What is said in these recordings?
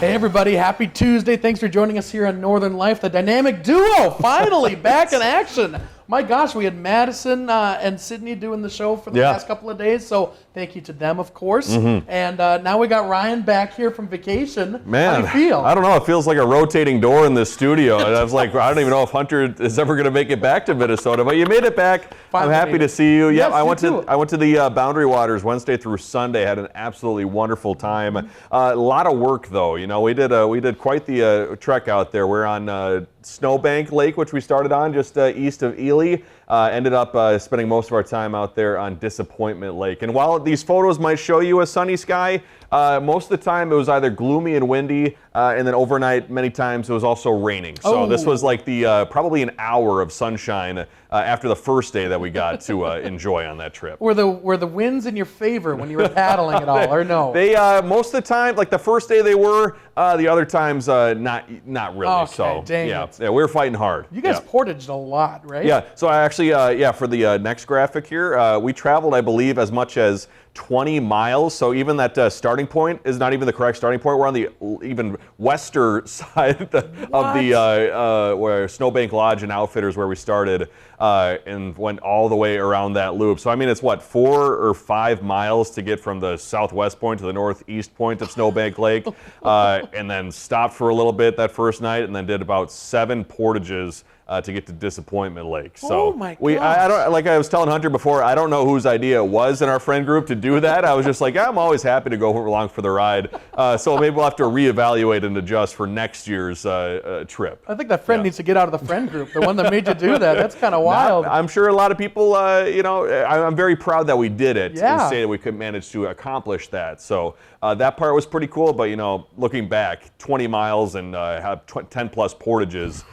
Hey everybody, happy Tuesday. Thanks for joining us here on Northern Life. The dynamic duo finally back in action. My gosh, we had Madison and Sydney doing the show for the past couple of days, so thank you to them, of course. And now we got Ryan back here from vacation. Man, how do you feel? I don't know. It feels like a rotating door in this studio. And I was like, I don't even know if Hunter is ever going to make it back to Minnesota, but you made it back. Finally I'm happy to see you. Yes, I went you to the Boundary Waters Wednesday through Sunday. Had an absolutely wonderful time. A lot of work though. You know, we did quite the trek out there. We're on Snowbank Lake, which we started on just east of Ely. Ended up spending most of our time out there on Disappointment Lake. And while these photos might show you a sunny sky, most of the time it was either gloomy and windy, and then overnight many times it was also raining. So this was like the probably an hour of sunshine after the first day that we got to enjoy on that trip. Were the winds in your favor when you were paddling at all, or no? They most of the time, like the first day they were, the other times not really. Okay, so dang yeah, it. we were fighting hard. You guys portaged a lot, right? Yeah, so I actually, for the next graphic here, we traveled, I believe, as much as 20 miles. So even that starting point is not even the correct starting point. We're on the even western side of the where Snowbank Lodge and Outfitters where we started, and went all the way around that loop. So I mean, it's what, 4 or 5 miles to get from the southwest point to the northeast point of Snowbank Lake, and then stopped for a little bit that first night, and then did about 7 portages to get to Disappointment Lake. So I don't, like I was telling Hunter before, I don't know whose idea it was in our friend group to do that. I was just like, I'm always happy to go along for the ride. So maybe we'll have to reevaluate and adjust for next year's trip. I think that friend needs to get out of the friend group, the one that made you do that. That's kind of wild. I'm sure a lot of people, I'm very proud that we did it and say that we could manage to accomplish that. So that part was pretty cool, but looking back, 20 miles and have 10 plus portages,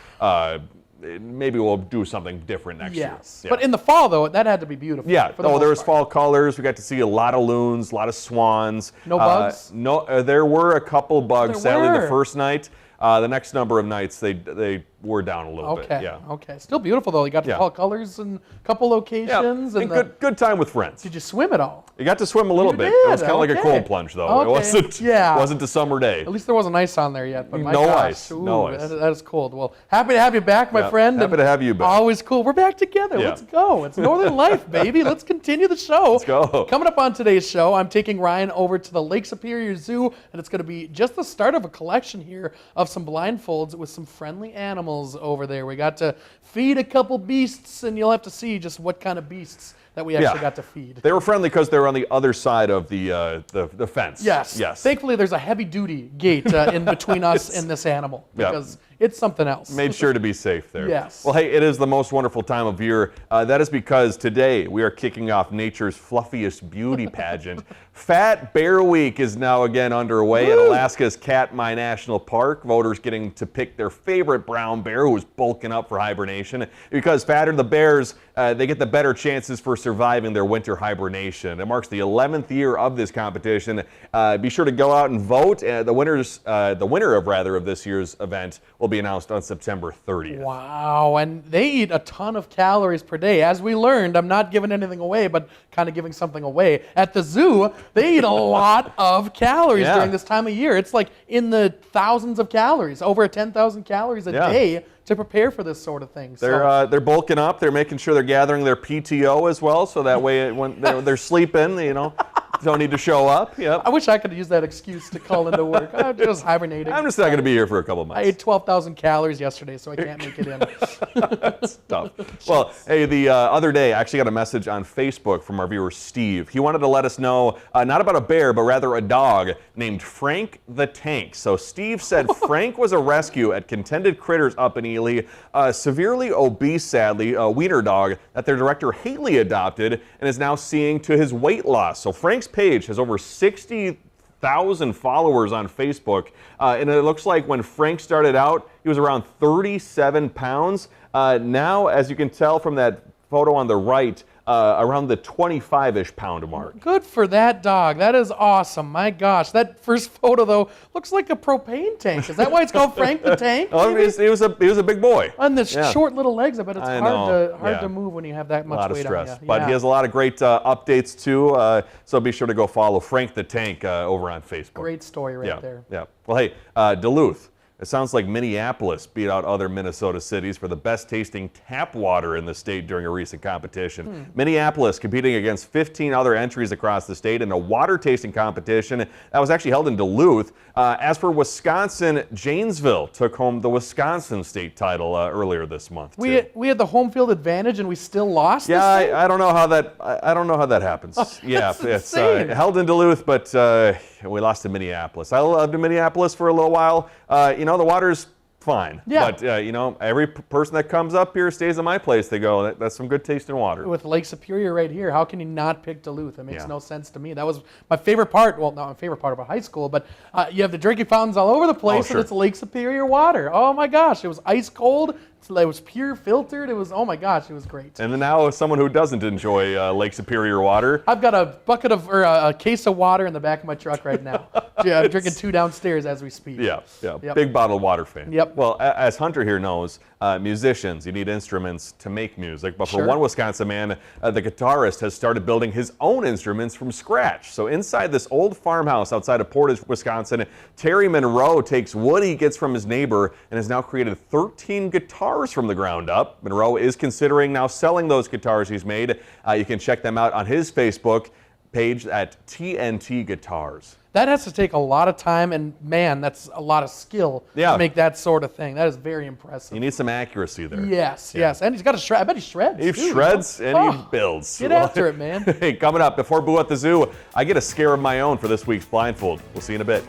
maybe we'll do something different next year. Yes, but in the fall, though, that had to be beautiful. Yeah, there was fall colors. We got to see a lot of loons, a lot of swans. No bugs? No, there were a couple bugs, sadly, the first night. The next number of nights, they were down a little bit. Yeah. Okay. Still beautiful, though. You got to fall colors in a couple locations. And good time with friends. Did you swim at all? You got to swim a little bit. It was kind of like a cold plunge, though. Okay. It wasn't a summer day. At least there wasn't ice on there yet. But my no gosh, ice. No ice. That is cold. Well, happy to have you back, my friend. Happy to have you back. Always cool. We're back together. Let's go. It's Northern Life, baby. Let's continue the show. Let's go. Coming up on today's show, I'm taking Ryan over to the Lake Superior Zoo, and it's going to be just the start of a collection here of some blindfolds with some friendly animals over there. We got to feed a couple beasts, and you'll have to see just what kind of beasts that we actually got to feed. They were friendly because they were on the other side of the fence. Yes. Thankfully, there's a heavy-duty gate in between us and this animal because it's something else. Made sure to be safe there. Yes. Well, hey, it is the most wonderful time of year. That is because today we are kicking off nature's fluffiest beauty pageant. Fat Bear Week is now again underway at Alaska's Katmai National Park. Voters getting to pick their favorite brown bear who is bulking up for hibernation. Because fatter the bears, they get the better chances for surviving their winter hibernation. It marks the 11th year of this competition. Be sure to go out and vote. The winner of this year's event will be announced on September 30th. Wow, and they eat a ton of calories per day. As we learned, I'm not giving anything away, but kind of giving something away. At the zoo, they eat a lot of calories during this time of year. It's like in the thousands of calories, over 10,000 calories a day to prepare for this sort of thing. They're bulking up. They're making sure they're gathering their PTO as well, so that way when they're sleeping, don't need to show up. Yep. I wish I could use that excuse to call into work. I'm just hibernating. I'm just not going to be here for a couple months. I ate 12,000 calories yesterday, so I can't make it in. That's tough. Well, hey, the other day, I actually got a message on Facebook from our viewer, Steve. He wanted to let us know, not about a bear, but rather a dog named Frank the Tank. So Steve said Frank was a rescue at Contended Critters up in Ely, a severely obese, sadly, wiener dog that their director Haley adopted and is now seeing to his weight loss. So Frank's page has over 60,000 followers on Facebook, and it looks like when Frank started out, he was around 37 pounds. Now, as you can tell from that photo on the right, around the 25-ish pound mark. Good for that dog. That is awesome. My gosh. That first photo, though, looks like a propane tank. Is that why it's called Frank the Tank? Oh, he was a big boy. On the short little legs, I bet it's hard Yeah. to move when you have that A much lot of weight stress. on you. But he has a lot of great updates, too. So be sure to go follow Frank the Tank over on Facebook. Great story right there. Yeah. Well, hey, Duluth. It sounds like Minneapolis beat out other Minnesota cities for the best tasting tap water in the state during a recent competition. Minneapolis competing against 15 other entries across the state in a water tasting competition that was actually held in Duluth. As for Wisconsin, Janesville took home the Wisconsin state title earlier this month. We had the home field advantage and we still lost. Yeah, this thing? I don't know how that. I don't know how that happens. Yeah, it's insane. held in Duluth, but we lost to Minneapolis. I lived in Minneapolis for a little while. The water's fine. Yeah. But every person that comes up here stays at my place. They go, that's some good tasting water. With Lake Superior right here, how can you not pick Duluth? It makes Yeah. no sense to me. That was my favorite part. Well, not my favorite part about high school, but you have the drinking fountains all over the place, sure. and it's Lake Superior water. Oh my gosh, it was ice cold. It was pure filtered. It was, oh my gosh, it was great. And then now, as someone who doesn't enjoy Lake Superior water, I've got a bucket of, or a case of water in the back of my truck right now. Yeah, I'm drinking 2 downstairs as we speak. yeah, Yep. big bottled water fan. Yep. Well, as Hunter here knows, musicians, you need instruments to make music. But for Sure. one Wisconsin man, the guitarist has started building his own instruments from scratch. So inside this old farmhouse outside of Portage, Wisconsin, Terry Monroe takes wood he gets from his neighbor and has now created 13 guitars from the ground up. Monroe is considering now selling those guitars he's made. You can check them out on his Facebook page at TNT Guitars. That has to take a lot of time, and man, that's a lot of skill Yeah. to make that sort of thing. That is very impressive. You need some accuracy there. Yes, Yeah. yes. And he's got a shred. I bet he shreds. He too, shreds and he Oh, builds. Get after it, man. Hey, coming up, before Boo at the Zoo, I get a scare of my own for this week's Blindfold. We'll see you in a bit.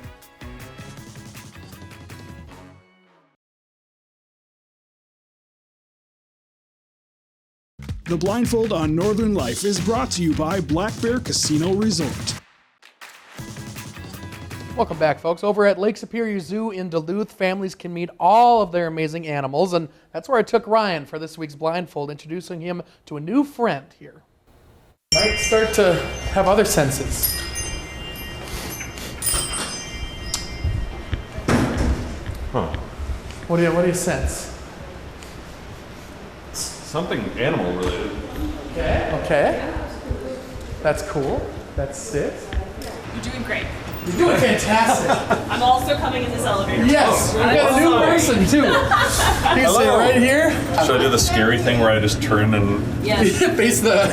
The Blindfold on Northern Life is brought to you by Black Bear Casino Resort. Welcome back, folks. Over at Lake Superior Zoo in Duluth, families can meet all of their amazing animals, and that's where I took Ryan for this week's Blindfold, introducing him to a new friend here. Might start to have other senses. Huh. What do you sense? Something animal related. Okay. That's cool. That's sick. You're doing great. You're doing fantastic. I'm also coming in this elevator. Yes, we've got a new person too. He's sitting right here. Should I do the scary thing where I just turn and... Yes. Face the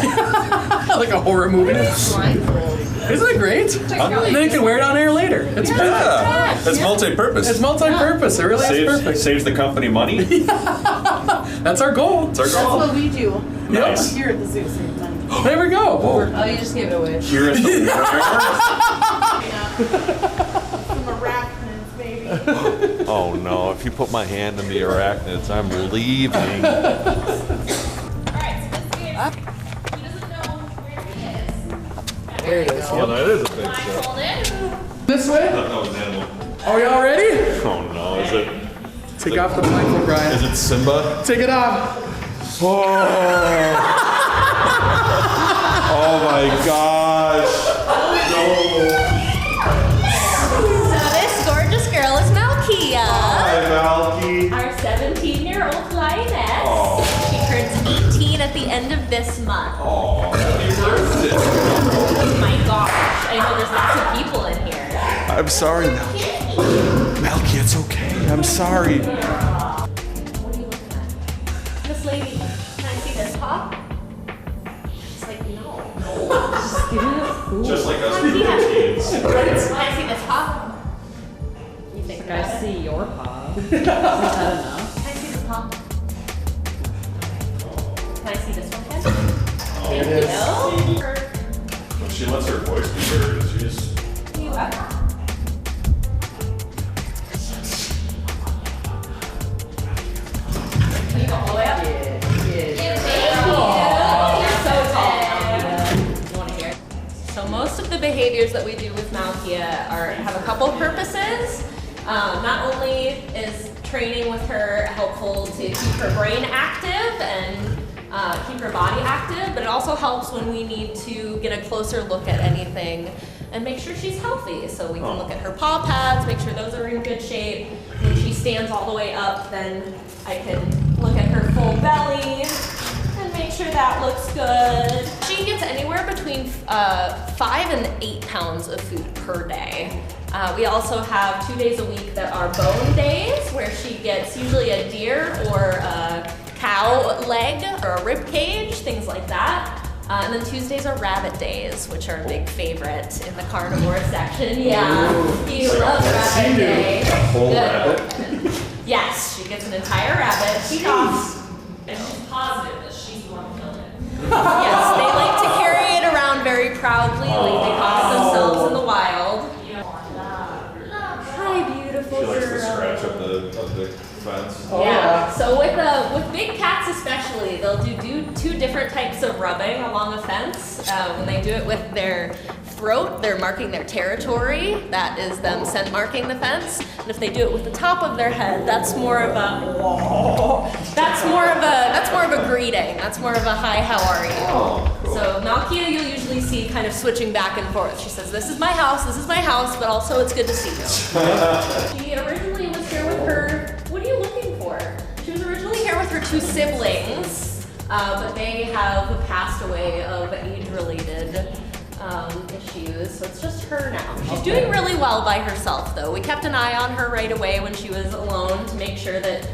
like a horror movie. Isn't it great? Then you can wear it on air later. It's perfect. Yeah, it's multi-purpose. It's multi-purpose. It really is perfect. Saves the company money. That's our goal. It's our That's goal. what we do. Nice. Here at the zoo, same time. There we go. Oh, you just gave it away. Here at the Some arachnids, baby. Oh no, if you put my hand in the arachnids, I'm leaving. Alright, so this is... He doesn't know where he is. There it is. Well, that is a big step. Hold it. This way. That was an animal. Are y'all ready? Oh no, is it? Take off the blindfold, Brian. Is it Simba? Take it off. Oh my gosh. So this gorgeous girl is Malkia, Hi, Valky. our 17-year-old lioness. She turns 18 at the end of this month. Oh, happy birthday. Oh my gosh, I know there's lots of people in here. I'm sorry, Malky, it's okay. I'm sorry. What are you looking at? This lady, can I see this top? It's like, no. Just like us Malkia, kids. can I see this top? You think about I it? see your paw. Can I see this top? Can I see this one, Ken? There it is. No? When she lets her voice be heard, she's... You up? Can you go all the way up? So most of the behaviors that we do with Malkia have a couple purposes. Not only is training with her helpful to keep her brain active and keep her body active, but it also helps when we need to get a closer look at anything and make sure she's healthy. So we can look at her paw pads, make sure those are in good shape. When she stands all the way up, then I can look at her full belly and make sure that looks good. She gets anywhere between 5 and 8 pounds of food per day. We also have 2 days a week that are bone days, where she gets usually a deer or a cow leg or a rib cage, things like that. And then Tuesdays are rabbit days, which are a big favorite in the carnivore section. Yeah, he loves rabbit day. Whole Good. rabbit? Yes, she gets an entire rabbit. She talks, and she's positive that she's the one who killed it. Yes, they like to carry it around very proudly, like they caught themselves in the wild. Hi, beautiful girl. She likes to scratch up the fence. Yeah. So with big cats especially, they'll do 2 different types of rubbing along a fence. When they do it with their throat, they're marking their territory. That is them scent marking the fence. And if they do it with the top of their head, that's more of a that's more of a greeting. That's more of a hi, how are you? So Malkia, you'll usually see kind of switching back and forth. She says, this is my house, but also it's good to see you. She originally was here with her. What are you looking for? She was originally here with her 2 siblings, but they have passed away of age-related issues, so it's just her now. She's doing really well by herself, though. We kept an eye on her right away when she was alone to make sure that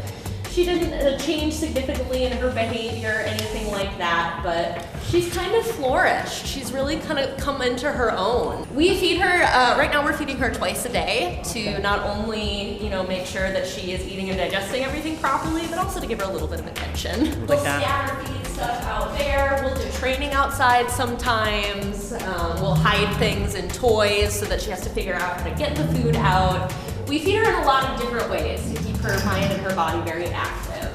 she didn't change significantly in her behavior, anything like that, but she's kind of flourished. She's really kind of come into her own. We feed her, right now we're feeding her twice a day to not only, make sure that she is eating and digesting everything properly, but also to give her a little bit of attention. We'll scatter feed stuff out there. We'll do training outside sometimes. We'll hide things in toys so that she has to figure out how to get the food out. We feed her in a lot of different ways to keep her mind and her body very active.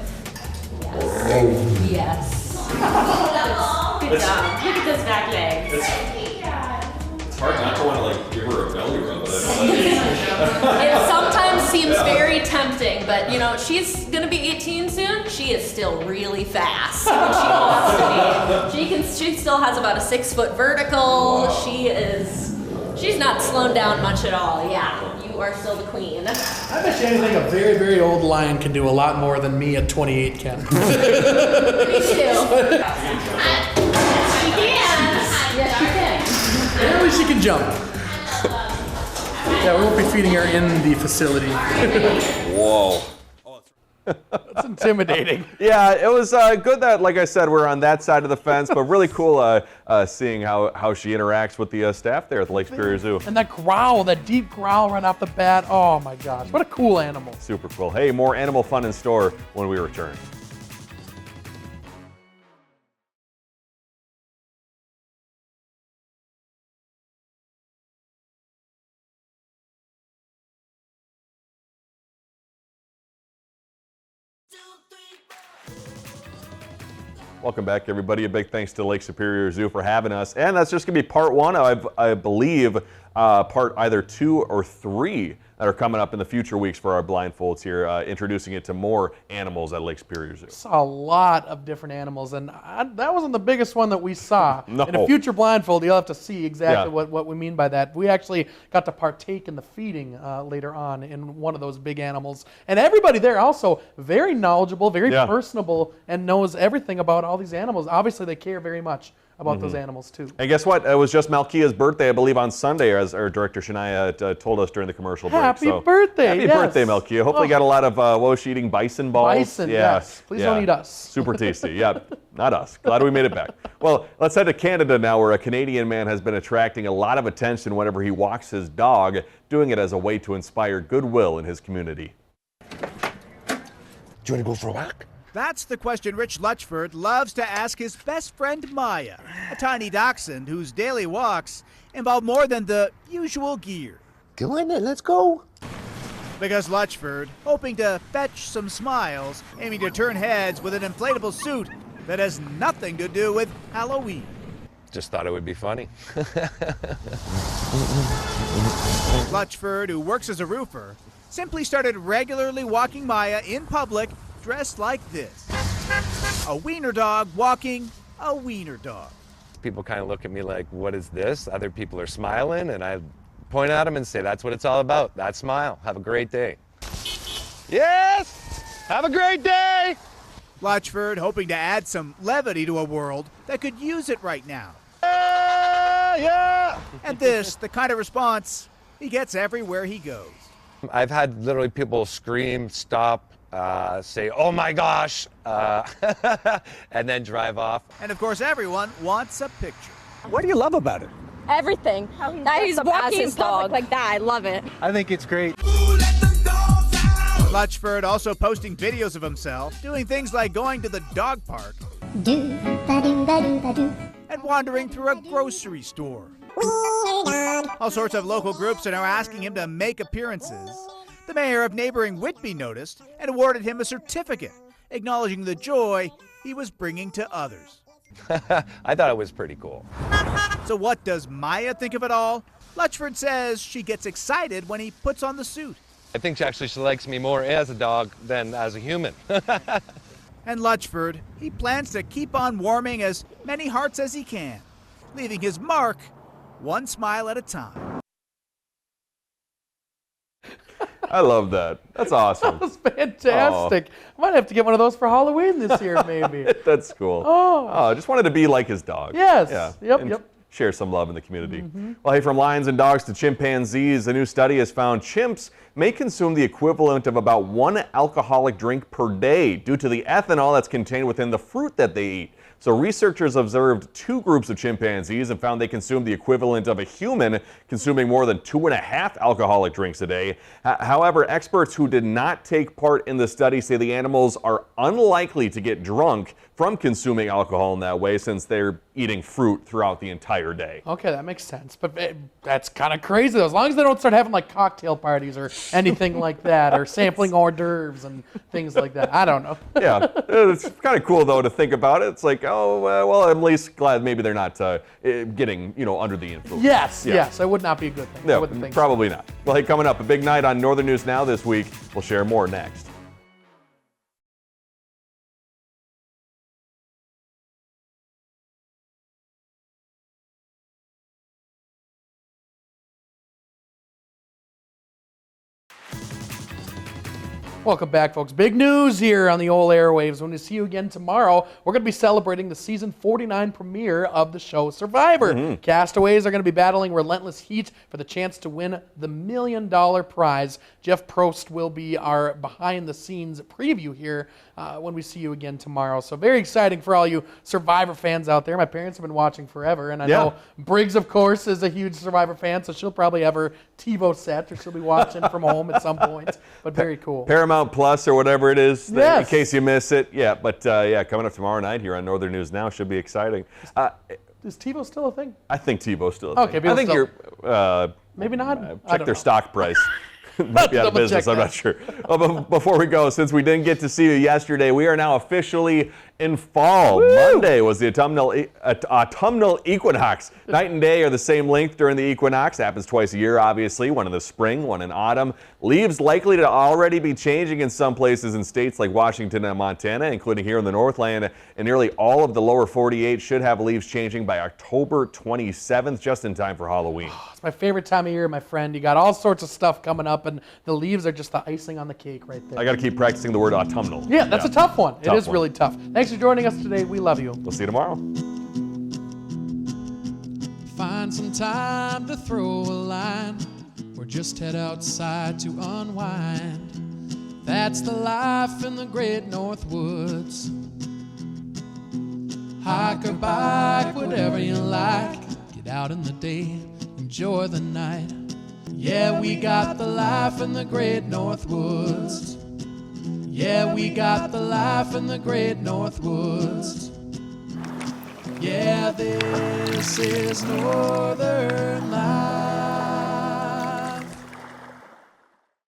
Yes. Yes. Good job. Look at those back legs. It's hard not to want to give her a belly rub. It sometimes seems very tempting, but she's gonna be 18 soon. She is still really fast when she wants to be. She still has about a 6-foot vertical. She's not slowed down much at all. Yeah. You are still the queen. I bet you anything a very, very old lion can do a lot more than me at 28 can. Me too. She can. Yes, she can. Apparently she can jump. Yeah, we won't be feeding her in the facility. Whoa. That's intimidating. Yeah, it was good that, like I said, we're on that side of the fence, but really cool seeing how she interacts with the staff there at the Lake Superior Zoo. And that growl, that deep growl right off the bat. Oh my gosh, what a cool animal. Super cool. Hey, more animal fun in store when we return. Welcome back, everybody. A big thanks to Lake Superior Zoo for having us. And that's just going to be part 1, I believe, part either 2 or 3 that are coming up in the future weeks for our blindfolds here, introducing it to more animals at Lake Superior Zoo. Saw a lot of different animals, and that wasn't the biggest one that we saw. No. In a future blindfold, you'll have to see exactly what we mean by that. We actually got to partake in the feeding later on in one of those big animals. And everybody there also very knowledgeable, very personable, and knows everything about all these animals. Obviously, they care very much about those animals too. And guess what? It was just Malkia's birthday, I believe, on Sunday, as our director Shania told us during the commercial break. Happy birthday! Happy birthday, Malkia. Hopefully got a lot of, what was she eating, bison balls? Bison, yes. Please don't eat us. Super tasty. Yeah, not us. Glad we made it back. Well, let's head to Canada now, where a Canadian man has been attracting a lot of attention whenever he walks his dog, doing it as a way to inspire goodwill in his community. Do you want to go for a walk? That's the question Rich Lutchford loves to ask his best friend Maya, a tiny dachshund whose daily walks involve more than the usual gear. Go on then, let's go. Because Lutchford, hoping to fetch some smiles, aiming to turn heads with an inflatable suit that has nothing to do with Halloween. Just thought it would be funny. Lutchford, who works as a roofer, simply started regularly walking Maya in public dressed like this. A wiener dog walking a wiener dog. People kind of look at me like, what is this? Other people are smiling, and I point at them and say, that's what it's all about. That smile. Have a great day. Yes! Have a great day! Lutchford hoping to add some levity to a world that could use it right now. Yeah! And this, the kind of response he gets everywhere he goes. I've had literally people scream, stop, say, oh my gosh, and then drive off. And of course, everyone wants a picture. What do you love about it? Everything. That he's walking in public like that. I love it. I think it's great. Lutchford also posting videos of himself doing things like going to the dog park and wandering through a grocery store. All sorts of local groups are now asking him to make appearances. The mayor of neighboring Whitby noticed and awarded him a certificate, acknowledging the joy he was bringing to others. I thought it was pretty cool. So what does Maya think of it all? Lutchford says she gets excited when he puts on the suit. I think she likes me more as a dog than as a human. And Lutchford, he plans to keep on warming as many hearts as he can, leaving his mark one smile at a time. I love that. That's awesome. That was fantastic. I might have to get one of those for Halloween this year, maybe. That's cool. I just wanted to be like his dog. Yes. Yeah. Yep. Share some love in the community. Well, hey, from lions and dogs to chimpanzees, a new study has found chimps may consume the equivalent of about 1 alcoholic drink per day due to the ethanol that's contained within the fruit that they eat. So researchers observed 2 groups of chimpanzees and found they consumed the equivalent of a human consuming more than 2.5 alcoholic drinks a day. However, experts who did not take part in the study say the animals are unlikely to get drunk from consuming alcohol in that way since they're eating fruit throughout the entire day. Okay, that makes sense. But that's kind of crazy, though. As long as they don't start having like cocktail parties or anything like that, or sampling hors d'oeuvres and things like that. I don't know. Yeah, it's kind of cool, though, to think about it. It's like, well, I'm at least glad maybe they're not getting, under the influence. Yes, that would not be a good thing. I No, wouldn't think probably not. Well, hey, coming up, a big night on Northern News Now this week. We'll share more next. Welcome back, folks. Big news here on the old airwaves. When we see you again tomorrow, we're going to be celebrating the season 49 premiere of the show Survivor. Castaways are going to be battling relentless heat for the chance to win the $1 million prize. Jeff Prost will be our behind-the-scenes preview here when we see you again tomorrow. So very exciting for all you Survivor fans out there. My parents have been watching forever, and I know Briggs, of course, is a huge Survivor fan, so she'll probably have her TiVo set, or she'll be watching from home at some point. But very cool. Paramount Plus or whatever it is, Yes. in case you miss it. Yeah, but coming up tomorrow night here on Northern News Now should be exciting. Is TiVo still a thing? I think TiVo's still a Okay, thing. I think you're maybe not. I check don't their know. stock price. Might be out of Double business, check I'm that. not sure. But before we go, since we didn't get to see you yesterday, we are now officially in fall. Woo! Monday was the autumnal equinox. Night and day are the same length during the equinox. Happens twice a year, obviously, one in the spring, one in autumn. Leaves likely to already be changing in some places in states like Washington and Montana, including here in the Northland. And nearly all of the lower 48 should have leaves changing by October 27th, just in time for Halloween. It's my favorite time of year, my friend. You got all sorts of stuff coming up, and the leaves are just the icing on the cake right there. I got to keep practicing the word autumnal. Yeah, that's a tough one. It is one. really tough. Thanks for joining us today. We love you. We'll see you tomorrow. Find some time to throw a line, or just head outside to unwind. That's the life in the great North Woods. Hike or bike, whatever you like. Get out in the day, enjoy the night. Yeah, we got the life in the great North Woods. Yeah, we got the life in the great North Woods. Yeah, this is Northern Life.